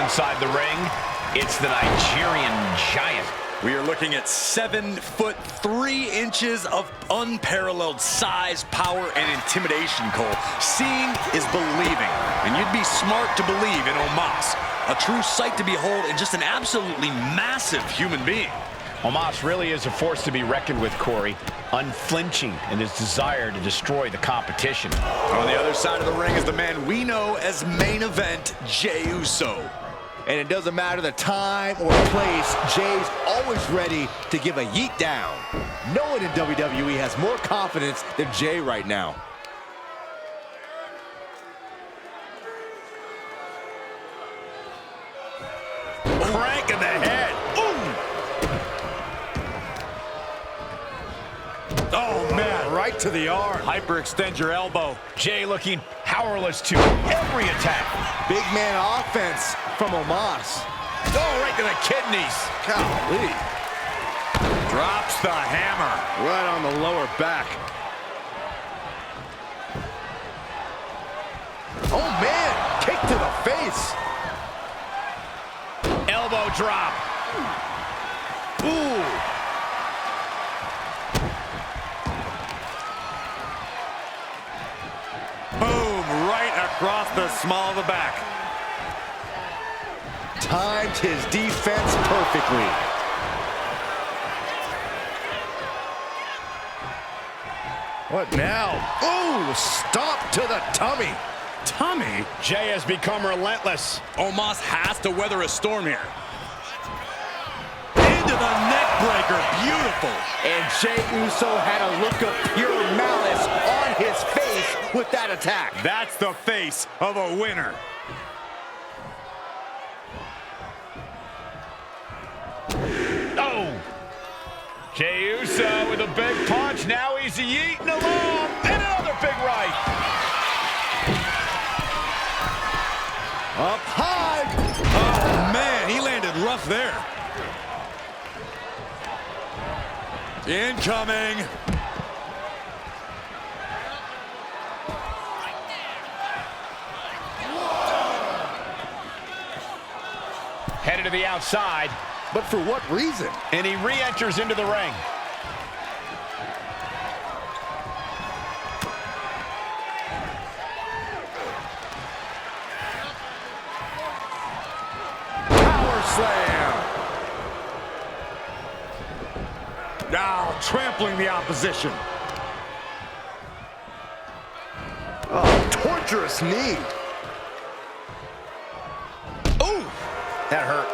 inside the ring. It's the Nigerian Giant. We are looking at 7'3" of unparalleled size, power, and intimidation, Cole. Seeing is believing, and you'd be smart to believe in Omos. A true sight to behold and just an absolutely massive human being. Omos really is a force to be reckoned with, Corey. Unflinching in his desire to destroy the competition. On the other side of the ring is the man we know as main event, Jey Uso. And it doesn't matter the time or place, Jey's always ready to give a yeet down. No one in WWE has more confidence than Jey right now. Crank in the head. Oh, man, right to the arm. Hyperextend your elbow. Jey looking powerless to every attack. Big man offense from Omos. Oh, right to the kidneys. Golly. Drops the hammer. Right on the lower back. Oh, man, kick to the face. Elbow drop. Ooh. Boom, right across the small of the back. Timed his defense perfectly. What now? Ooh, stop to the tummy. Tummy? Jey has become relentless. Omos has to weather a storm here. Into the neck breaker, beautiful. And Jey Uso had a look of pure malice on his face with that attack. That's the face of a winner. Oh! Jey Uso with a big punch. Now he's yeeting along. And another big right. Up high. Oh, man, he landed rough there. Incoming. Headed to the outside. But for what reason? And he re-enters into the ring. Power slam. Now trampling the opposition. Oh, torturous knee. Ooh! That hurt.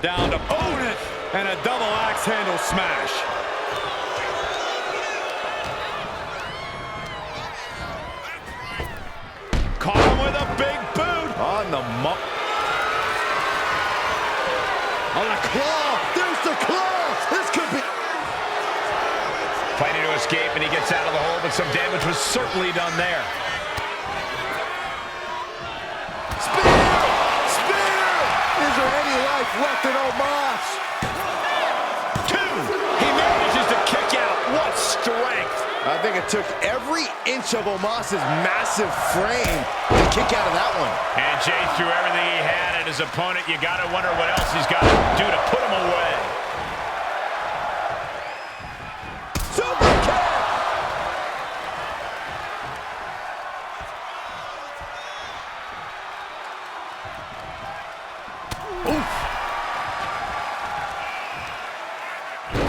Down to own it, and a double axe handle smash. Caught him with a big boot. On the on the claw. There's the claw. This could be. Fighting to escape, and he gets out of the hole, but some damage was certainly done there. Is there any life left in Omos? 2. He manages to kick out. What strength. I think it took every inch of Omos's massive frame to kick out of that one. And Jey threw everything he had at his opponent. You got to wonder what else he's got to do to put him away. Super kick! Oof.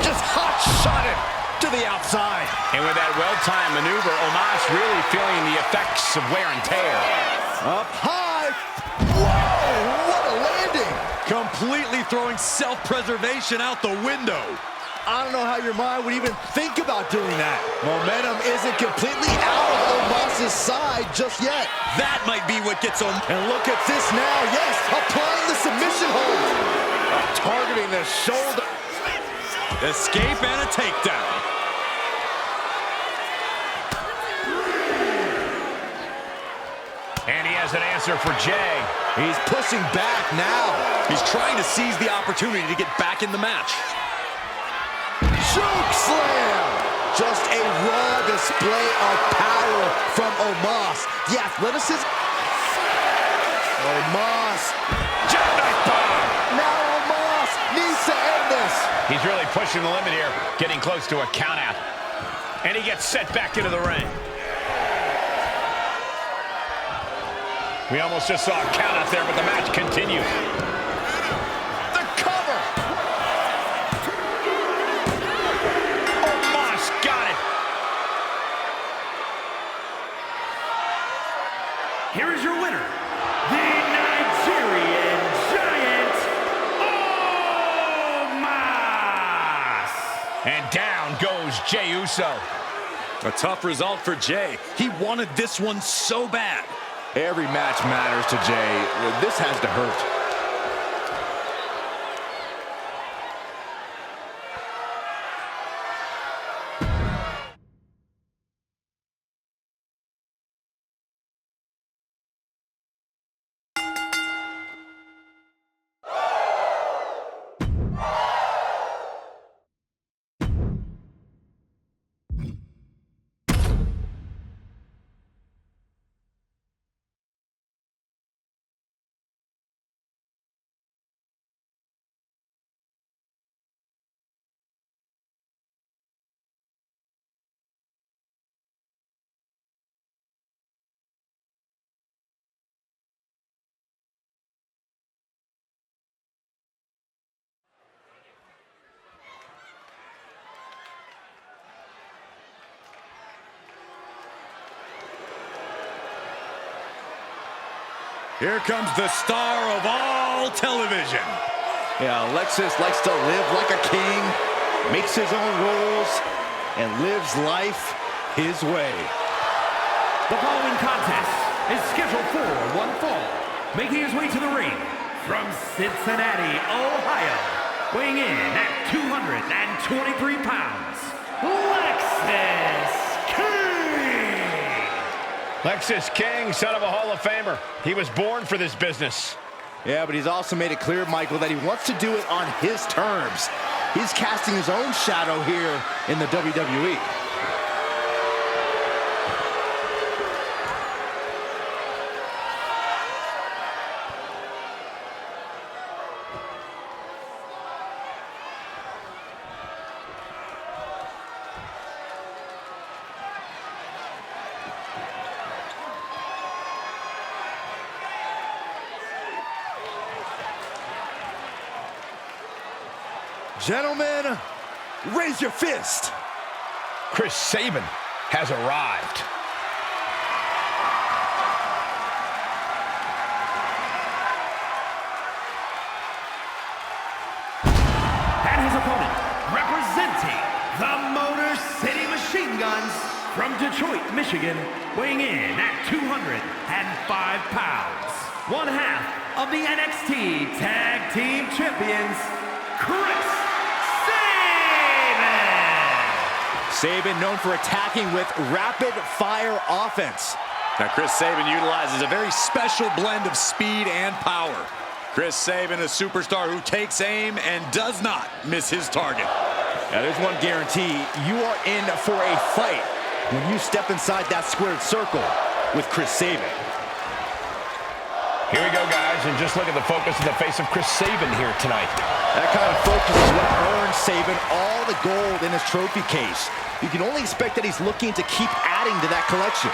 Just hot-shotted to the outside. And with that well-timed maneuver, Omos really feeling the effects of wear and tear. Up high. Whoa, what a landing. Completely throwing self-preservation out the window. I don't know how your mind would even think about doing that. Momentum isn't completely out of Omos's side just yet. That might be what gets him. And look at this now. Yes, applying the submission hold. Targeting the shoulder. Escape and a takedown. And he has an answer for Jey. He's pushing back now. He's trying to seize the opportunity to get back in the match. Choke slam! Just a raw display of power from Omos. The athleticism Omos. Jackknife bomb. Now Omos needs to end this. He's really pushing the limit here, getting close to a countout. And he gets set back into the ring. We almost just saw a countout there, but the match continues. The cover. Omos got it. Here is your winner, the Nigerian Giant, Omos! And down goes Jey Uso. A tough result for Jey. He wanted this one so bad. Every match matters to Jey. This has to hurt. Here comes the star of all television. Yeah, Alexis likes to live like a king, makes his own rules, and lives life his way. The following contest is scheduled for one fall. Making his way to the ring from Cincinnati, Ohio, weighing in at 223 pounds, Lexis King! Lexis King, son of a Hall of Famer. He was born for this business. Yeah, but he's also made it clear, Michael, that he wants to do it on his terms. He's casting his own shadow here in the WWE. Gentlemen, raise your fist. Chris Sabin has arrived. And his opponent, representing the Motor City Machine Guns from Detroit, Michigan, weighing in at 205 pounds, one half of the NXT Tag Team Champions, Chris Sabin known for attacking with rapid-fire offense. Now, Chris Sabin utilizes a very special blend of speed and power. Chris Sabin, a superstar who takes aim and does not miss his target. Now, there's one guarantee. You are in for a fight when you step inside that squared circle with Chris Sabin. Here we go, guys, and just look at the focus in the face of Chris Sabin here tonight. That kind of focus is what earned Sabin all the gold in his trophy case. You can only expect that he's looking to keep adding to that collection.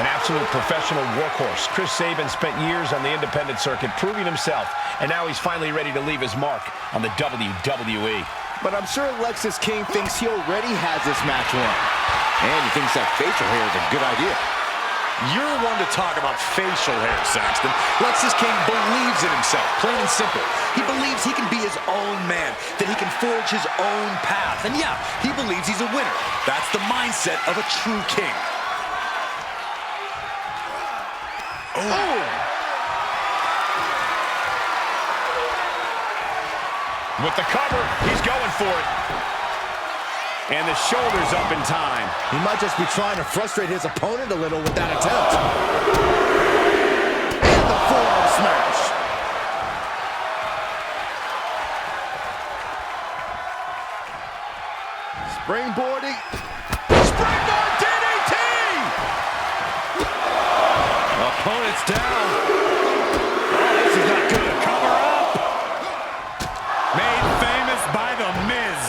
An absolute professional workhorse. Chris Sabin spent years on the independent circuit proving himself, and now he's finally ready to leave his mark on the WWE. But I'm sure Lexis King thinks he already has this match won. And he thinks that facial hair is a good idea. You're one to talk about facial hair, Saxton. Lexis King believes in himself, plain and simple. He believes he can be his own man, that he can forge his own path. And yeah, he believes he's a winner. That's the mindset of a true king. Oh! With the cover, he's going for it. And the shoulder's up in time. He might just be trying to frustrate his opponent a little with that attempt. And the forearm smash. Springboarding. Springboard DDT! Opponent's down. Made famous by The Miz.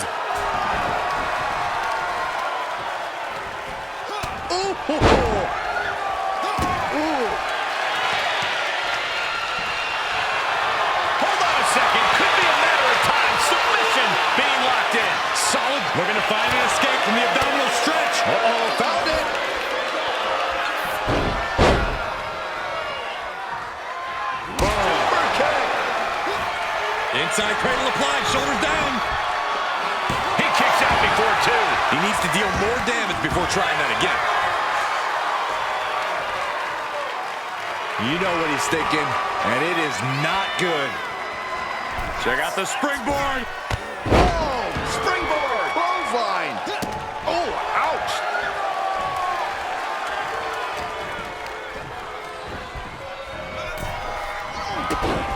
Ooh. Ooh. Hold on a second. Could be a matter of time. Submission being locked in. Solid. Looking to find an escape from the abdominal stretch. Uh-oh, found it. Super kick. Inside cradle applied, shoulders down. He kicks out before two. He needs to deal more damage before trying that again. You know what he's thinking, and it is not good. Check out the springboard. Oh, springboard, clothesline. Oh, ouch.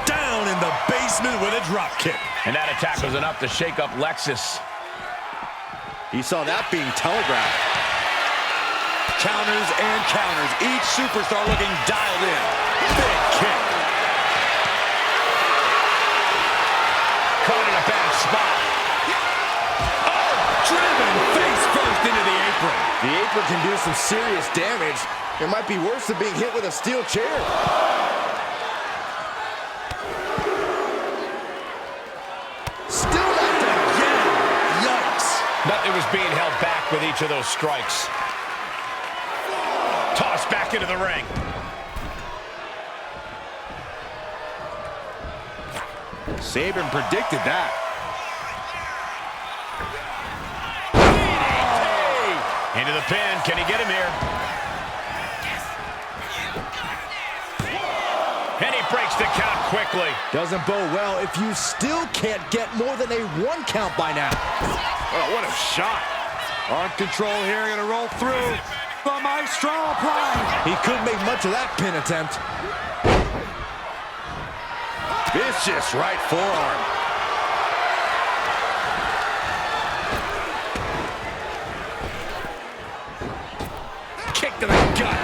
Down in the basement with a drop kick. And that attack was enough to shake up Lexus. He saw that being telegraphed. Counters and counters. Each superstar looking dialed in. Big kick. Caught in a bad spot. Oh, driven face first into the apron. The apron can do some serious damage. It might be worse than being hit with a steel chair. Still not down. Again. Yikes. Nothing was being held back with each of those strikes. Tossed back into the ring. Sabin predicted that. Into the pin. Can he get him here? And he breaks the count quickly. Doesn't bode well if you still can't get more than a 1 count by now. Oh, what a shot. On control here, gonna roll through. The Maestro applied. He couldn't make much of that pin attempt. Vicious right forearm. Kick to the gut.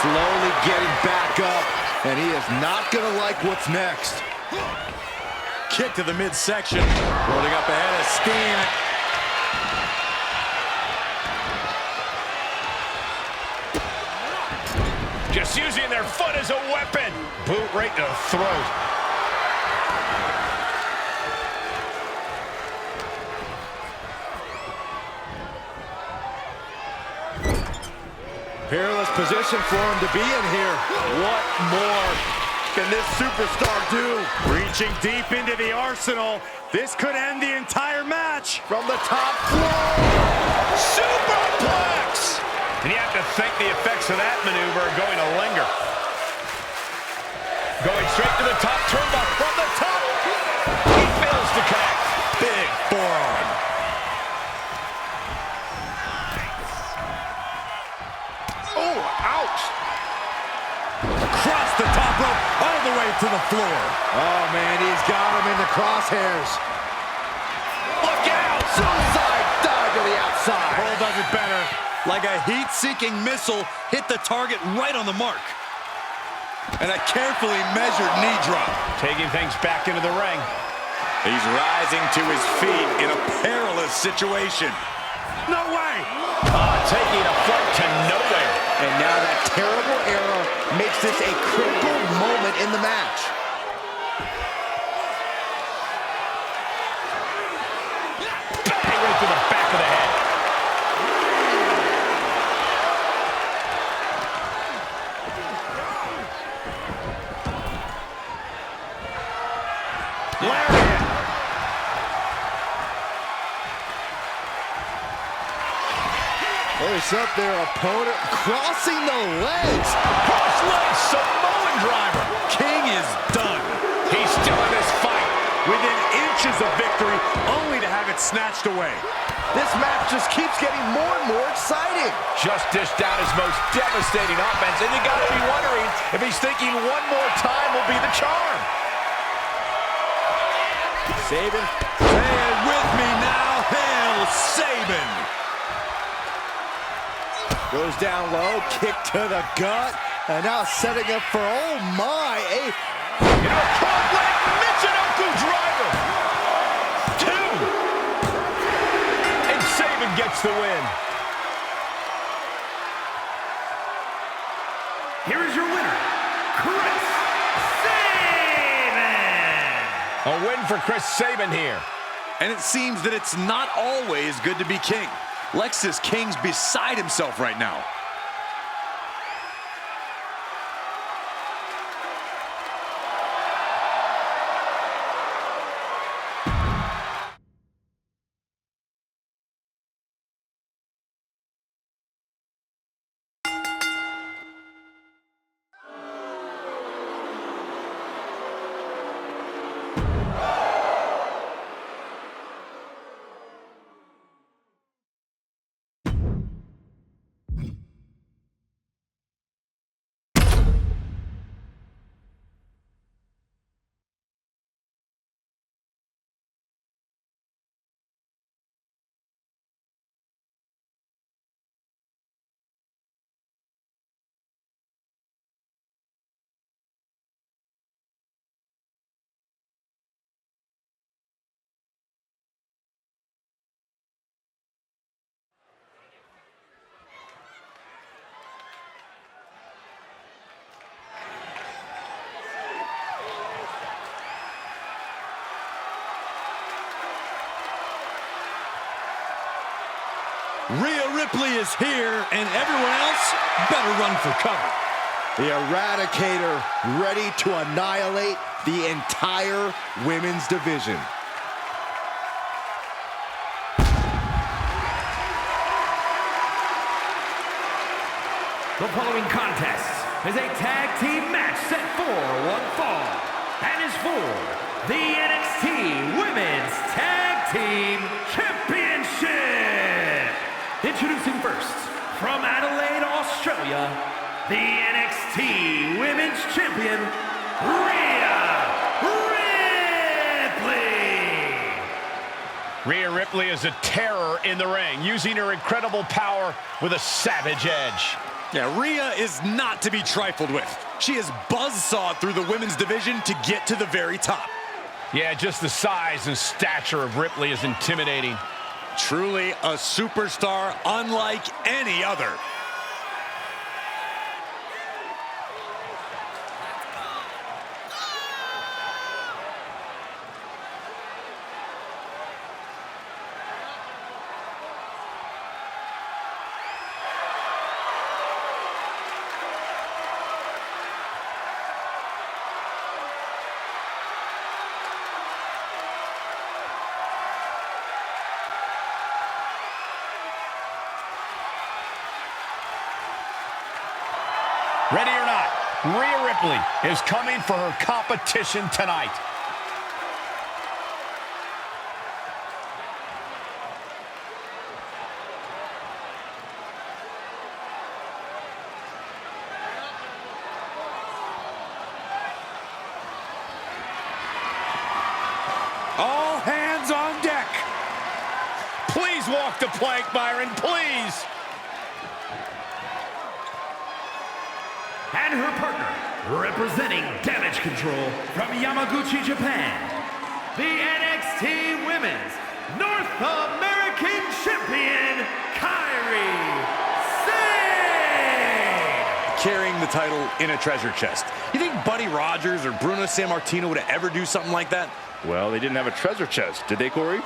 Slowly getting back up, and he is not gonna like what's next. Kick to the midsection. Rolling up ahead of steam. Just using their foot as a weapon. Boot right to the throat. Perilous position for him to be in here. What more can this superstar do? Reaching deep into the arsenal. This could end the entire match. From the top floor. Superplex! And you have to think the effects of that maneuver are going to linger. Going straight to the top turnbuckle from the top. He fails to connect. Big forearm. Oh, ouch. Across the top rope, all the way to the floor. Oh, man, he's got him in the crosshairs. Look out! Suicide dive to the outside. Cole does it better. Like a heat-seeking missile, hit the target right on the mark. And a carefully measured knee drop. Taking things back into the ring. He's rising to his feet in a perilous situation. No way! Taking a flight to nowhere. And now that terrible error makes this a critical moment in the match. Bang! Right to the back of the head. Lariat. Place up their opponent, crossing the legs. Cross leg Samoan driver. King is done. He's still in this fight. Within inches of victory, only to have it snatched away. This match just keeps getting more and more exciting. Just dished out his most devastating offense, and you got to be wondering if he's thinking one more time will be the charm. Sabin. Say it with me now, Hail Sabin. Goes down low, kick to the gut, and now setting up for, oh my, Frog leg Michinoku driver. gets the win. Here is your winner, Chris Sabin! A win for Chris Sabin here. And it seems that it's not always good to be king. Lexis King's beside himself right now. Rhea Ripley is here, and everyone else better run for cover. The Eradicator ready to annihilate the entire women's division. The following contest is a tag team match set for one fall and is for the NXT Women's Tag Team Championship. Introducing first, from Adelaide, Australia, the NXT Women's Champion, Rhea Ripley. Rhea Ripley is a terror in the ring, using her incredible power with a savage edge. Yeah, Rhea is not to be trifled with. She is buzzsawed through the women's division to get to the very top. Yeah, just the size and stature of Ripley is intimidating. Truly a superstar unlike any other. Ready or not, Rhea Ripley is coming for her competition tonight. All hands on deck. Please walk the plank, Byron, please. And her partner, representing Damage Control from Yamaguchi, Japan, the NXT Women's North American Champion, Kairi Sane! Carrying the title in a treasure chest. You think Buddy Rogers or Bruno Sammartino would ever do something like that? Well, they didn't have a treasure chest, did they, Corey?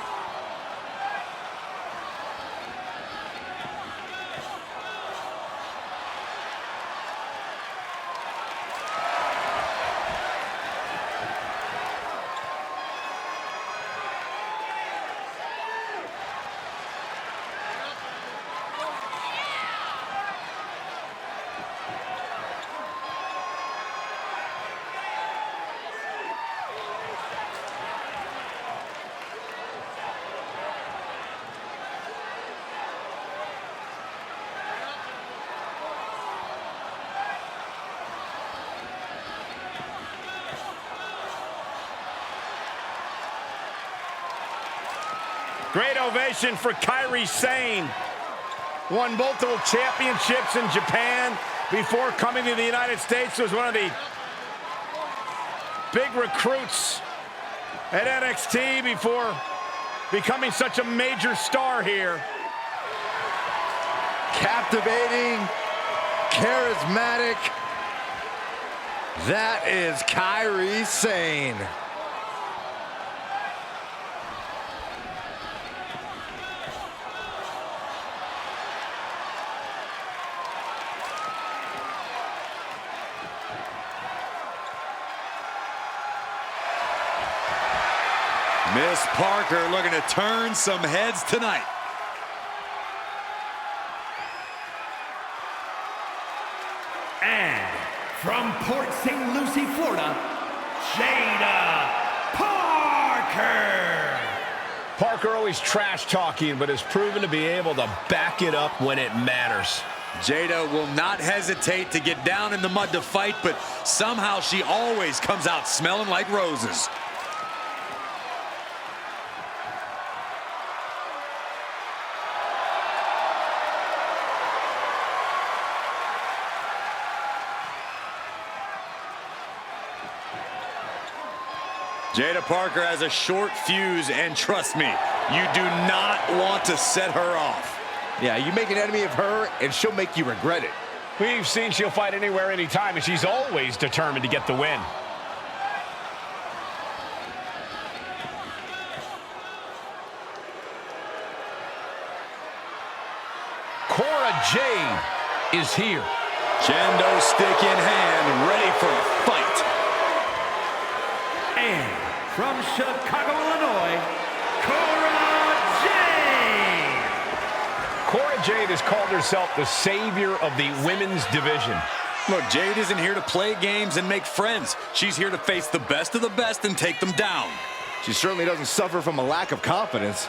Great ovation for Kairi Sane. Won multiple championships in Japan before coming to the United States. Was one of the big recruits at NXT before becoming such a major star here. captivating, charismatic. That is Kairi Sane. Miss Parker looking to turn some heads tonight. And from Port St. Lucie, Florida, Jada Parker. Parker always trash-talking, but has proven to be able to back it up when it matters. Jada will not hesitate to get down in the mud to fight, but somehow she always comes out smelling like roses. Jada Parker has a short fuse, and trust me, you do not want to set her off. Yeah, you make an enemy of her, and she'll make you regret it. We've seen she'll fight anywhere, anytime, and she's always determined to get the win. Cora Jade is here. Kendo stick in hand, ready for a fight. And from Chicago, Illinois, Cora Jade. Cora Jade has called herself the savior of the women's division. Look, Jade isn't here to play games and make friends. She's here to face the best of the best and take them down. She certainly doesn't suffer from a lack of confidence.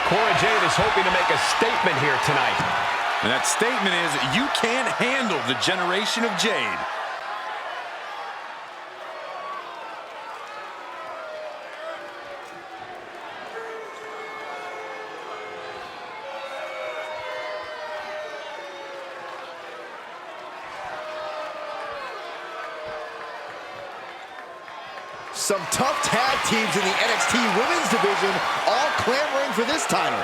Cora Jade is hoping to make a statement here tonight. And that statement is, you can't handle the generation of Jade. Some tough tag teams in the NXT Women's Division, all clamoring for this title.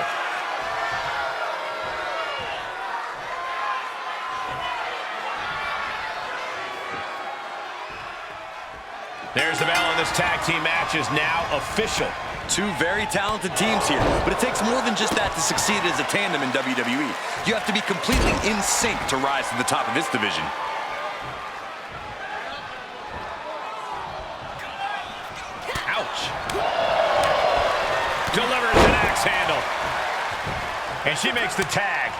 There's the bell, and this tag team match is now official. Two very talented teams here, but it takes more than just that to succeed as a tandem in WWE. You have to be completely in sync to rise to the top of this division. Delivers an axe handle. And she makes the tag.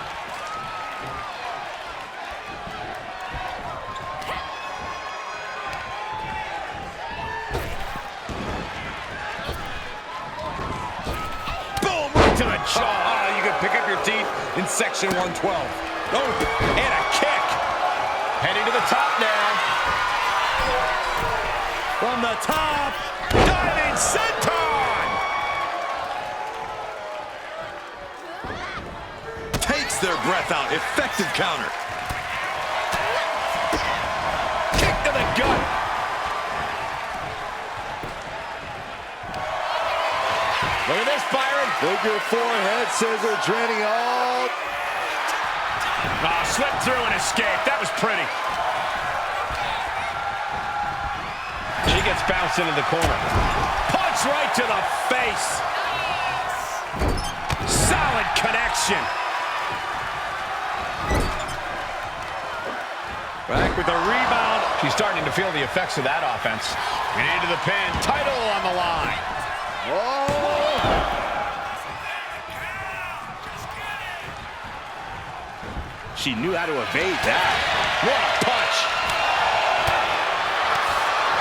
Boom, right to the jaw. You can pick up your teeth in section 112. Oh, and a kick. Heading to the top now. From the top. Diving senton. Their breath out. Effective counter. Kick to the gut. Look at this, Byron. Figure four head scissor draining all. Oh, slipped through and escaped. That was pretty. She gets bounced into the corner. Punch right to the face. Solid connection. Back with a rebound. She's starting to feel the effects of that offense. And into the pin. Title on the line. Whoa! She knew how to evade that. What a punch.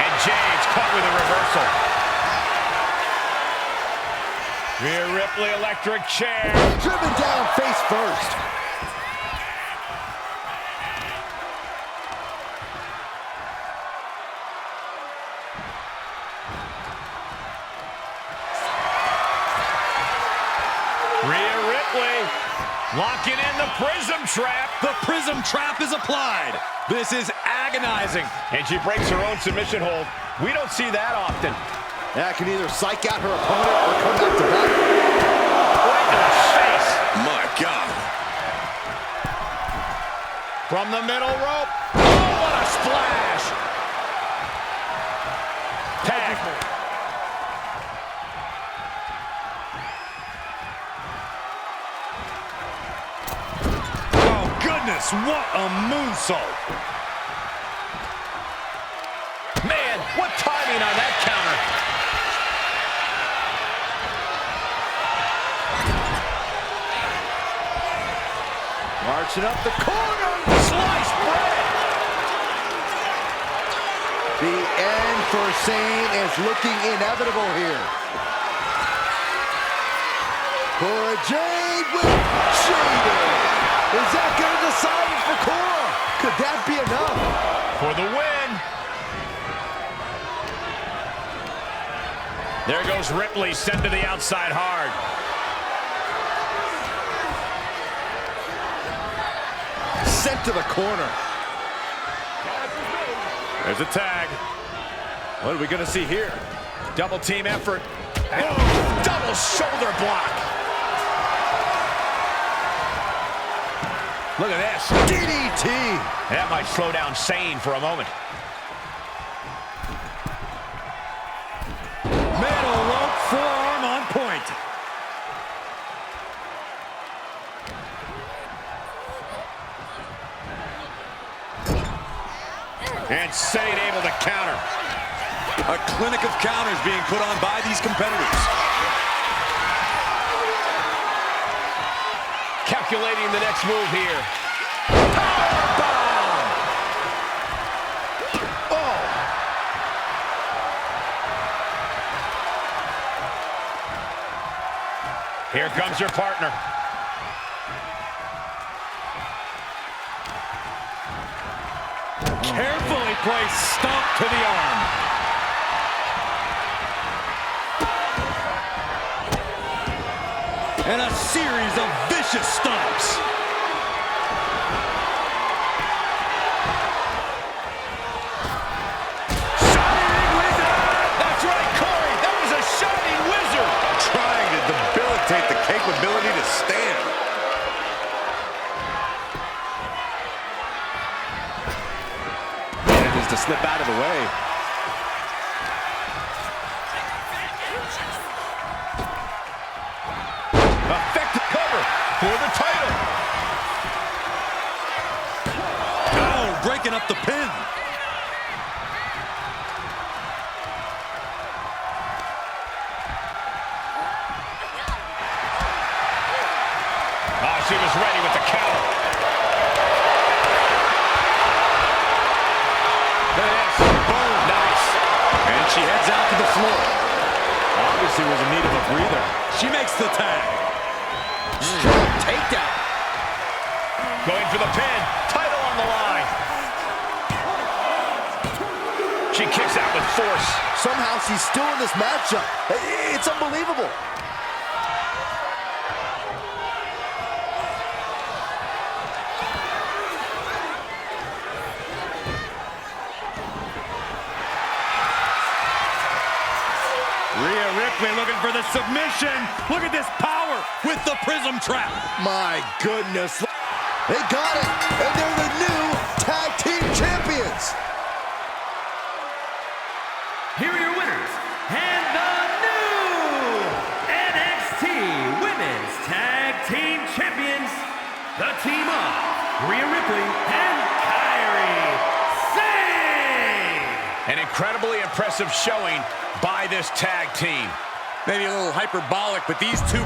And Jade's caught with a reversal. Rhea Ripley electric chair. Driven down face first. Locking in the prism trap. The prism trap is applied. This is agonizing. And she breaks her own submission hold. We don't see that often. That can either psych out her opponent or come back to bite. Right to the face. My God. From the middle rope. Oh, what a splash. Tag. Oh, goodness, what a moonsault. Man, what timing on that counter. Marching up the corner. Sliced bread. The end for Sane is looking inevitable here. Cora Jade with Jade. Is that going to decide it for Cora? Could that be enough? For the win. There goes Ripley, sent to the outside hard. Sent to the corner. There's a tag. What are we going to see here? Double team effort. Oh, double shoulder block. Look at this. DDT. That might slow down Sane for a moment. Metal rope forearm on point. And Sane able to counter. A clinic of counters being put on by these competitors. Calculating the next move here. Powerbomb! Oh! Here comes your partner. Carefully placed stomp to the arm. And a series of vicious stomps. Shining Wizard! That's right, Corey! That was a Shining Wizard! Trying to debilitate the capability to stand. Manages to slip out of the way. Effective cover for the title. Oh, breaking up the pin. Oh, she was ready with the counter. Look at this. Boom. Nice. And she heads out to the floor. Obviously was in need of a breather. She makes the tag. Strong takedown. Going for the pin. Title on the line. She kicks out with force. Somehow she's still in this matchup. It's unbelievable. Rhea Ripley looking for the submission. Look at this power with the prism trap. My goodness. They got it. And they're the new tag team champions. Here are your winners, and the new NXT Women's Tag Team Champions, the team of Rhea Ripley and Kairi Sane. An incredibly impressive showing by this tag team. Maybe a little hyperbolic, but these two